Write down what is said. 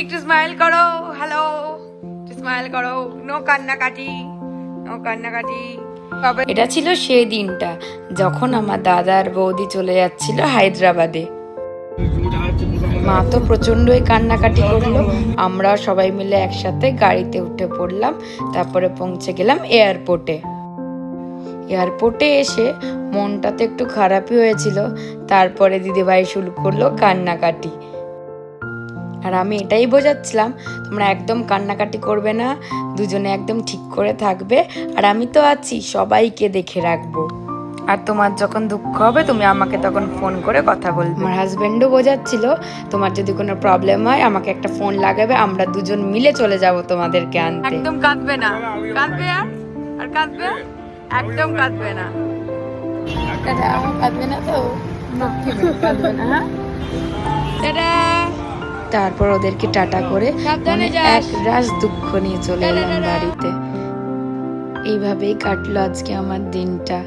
একটু স্মাইল করো, hello, smile করো, নো কান্নাকাটি, নো কান্নাকাটি। এটা ছিল সেই দিনটা যখন আমার দাদা আর বৌদি চলে যাচ্ছিল হায়দ্রাবাদে। মা তো প্রচন্ডই কান্নাকাটি করলো। আমরা সবাই মিলে একসাথে গাড়িতে উঠে পড়লাম, তারপরে পৌঁছে গেলাম এয়ারপোর্টে। এয়ারপোর্টে এসে মনটা তো একটু খারাপই হয়েছিল। তারপরে দিদিভাই শুরু করলো কান্নাকাটি। আর আমি এটাই বোঝাচ্ছিলাম, তোমরা একদম কান্নাকাটি করবে না, দুজনে একদম ঠিক করে থাকবে, আর আমি তো আছি, সবাইকে দেখে রাখবো। আর তোমার যখন দুঃখ হবে তুমি আমাকে তখন ফোন করে কথা বলবে। আমার হাজবেন্ডও বোঝাচ্ছিল, তোমার যদি কোনো প্রবলেম হয় আমাকে একটা ফোন লাগাবে, আমরা দুজন মিলে চলে যাব তোমাদেরকে আনতে। একদম কাঁদবে না, কাঁদবে আর কাঁদবে, একদম কাঁদবে না, কাঁদবে না তো, কাঁদবে না। হ্যাঁ, তারপর ওদেরকে টাটা করে এক রাশ দুঃখ নিয়ে চলে এলাম বাড়িতে। এইভাবেই কাটলো আজকে আমার দিনটা।